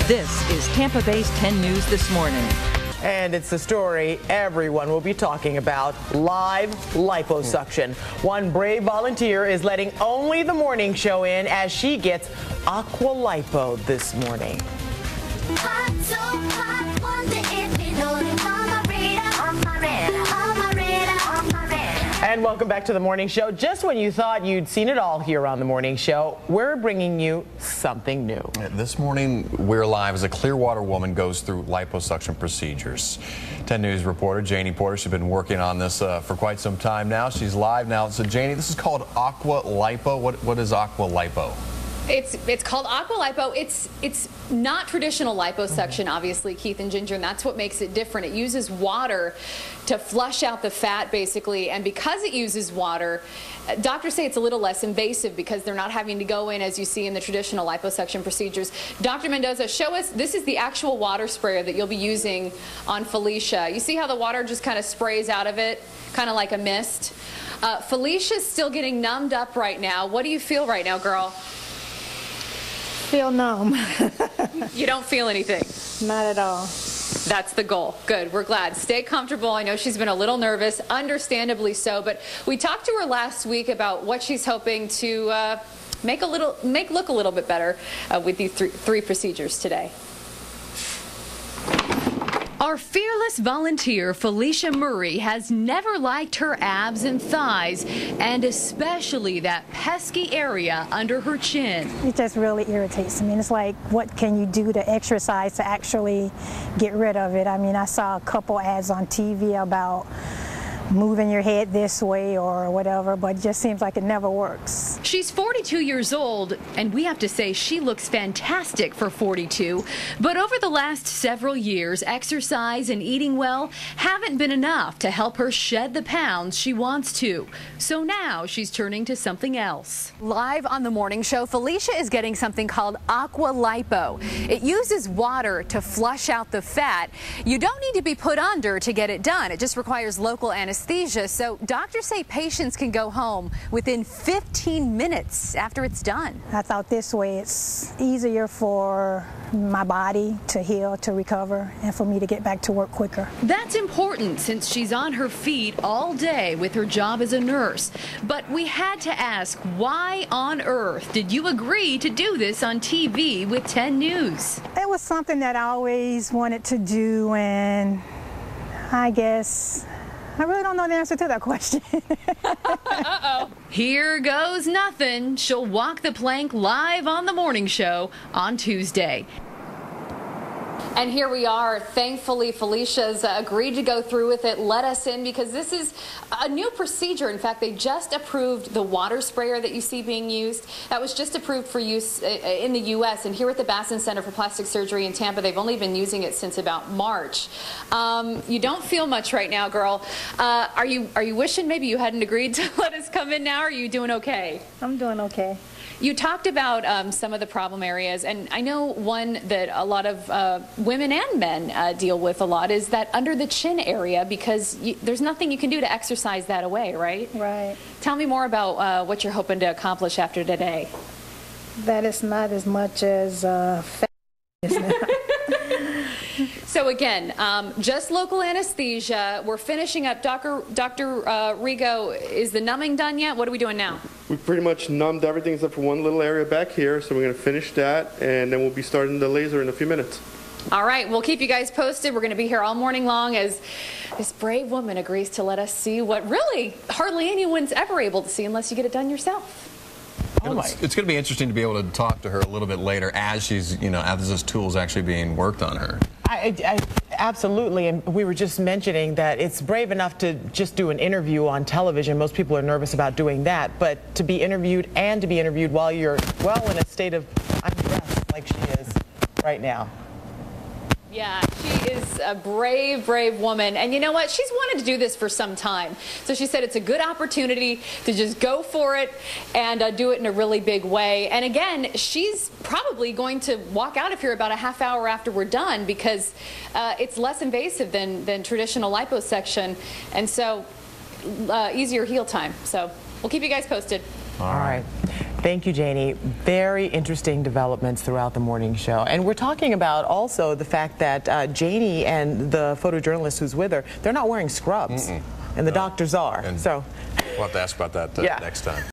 This is Tampa Bay's 10 News This Morning. And it's the story everyone will be talking about, live liposuction. One brave volunteer is letting only the morning show in as she gets aqua lipo this morning. Hot, so hot, wonder if you know it. On my radar, on my radar, on my radar, on my radar. And welcome back to the morning show. Just when you thought you'd seen it all here on the morning show, we're bringing you something new. This morning, we're live as a Clearwater woman goes through liposuction procedures. 10 News reporter Janie Porter, she's been working on this for quite some time now. She's live now. So Janie, this is called aqua lipo. What is aqua lipo? It's called aqua lipo. It's not traditional liposuction, obviously, Keith and Ginger, and that's what makes it different. It uses water to flush out the fat, basically, and because it uses water, doctors say it's a little less invasive because they're not having to go in, as you see in the traditional liposuction procedures. Dr. Mendoza, show us, this is the actual water sprayer that you'll be using on Felicia. You see how the water just kind of sprays out of it, kind of like a mist? Felicia's still getting numbed up right now. What do you feel right now, girl? Feel numb. You don't feel anything? Not at all. That's the goal. Good. We're glad. Stay comfortable. I know she's been a little nervous, understandably so, but we talked to her last week about what she's hoping to make look a little bit better with these three procedures today. Our fearless volunteer, Felicia Murray, has never liked her abs and thighs, and especially that pesky area under her chin. It just really irritates me. It's like, what can you do to exercise to actually get rid of it? I mean, I saw a couple ads on TV about moving your head this way or whatever, but it just seems like it never works. She's 42 years old, and we have to say she looks fantastic for 42. But over the last several years, exercise and eating well haven't been enough to help her shed the pounds she wants to. So now she's turning to something else. Live on the morning show, Felicia is getting something called aqua lipo. It uses water to flush out the fat. You don't need to be put under to get it done. It just requires local anesthesia. So doctors say patients can go home within 15 minutes after it's done. I thought this way it's easier for my body to heal, to recover, and for me to get back to work quicker. That's important since she's on her feet all day with her job as a nurse. But we had to ask, why on earth did you agree to do this on TV with 10 News? It was something that I always wanted to do, and I guess I really don't know the answer to that question. Uh-oh. Here goes nothing. She'll walk the plank live on the morning show on Tuesday. And here we are. Thankfully, Felicia's agreed to go through with it. Let us in because this is a new procedure. In fact, they just approved the water sprayer that you see being used. That was just approved for use in the U.S. And here at the Bassin Center for Plastic Surgery in Tampa, they've only been using it since about March. You don't feel much right now, girl. Are you wishing maybe you hadn't agreed to let us come in now? Or are you doing okay? I'm doing okay. You talked about some of the problem areas, and I know one that a lot of women and men deal with a lot is that under the chin area, because there's nothing you can do to exercise that away, right? Right. Tell me more about what you're hoping to accomplish after today. That is not as much as fat. So again, just local anesthesia. We're finishing up. Dr. Rigo, is the numbing done yet? What are we doing now? We pretty much numbed everything except for one little area back here, so we're going to finish that, and then we'll be starting the laser in a few minutes. All right, we'll keep you guys posted. We're going to be here all morning long as this brave woman agrees to let us see what really hardly anyone's ever able to see unless you get it done yourself. It's going to be interesting to be able to talk to her a little bit later as she's, as this tool is actually being worked on her. I absolutely, and we were just mentioning that it's brave enough to just do an interview on television. Most people are nervous about doing that, but to be interviewed and to be interviewed while you're, well, in a state of undress like she is right now. Yeah, she is a brave, brave woman. And you know what? She's wanted to do this for some time. So she said it's a good opportunity to just go for it and do it in a really big way. And again, she's probably going to walk out of here about a half hour after we're done because it's less invasive than traditional liposuction. And so easier heal time. So we'll keep you guys posted. All right. Thank you, Janie. Very interesting developments throughout the morning show. And we're talking about also the fact that Janie and the photojournalist who's with her, they're not wearing scrubs. And the doctors are. And so we'll have to ask about that next time.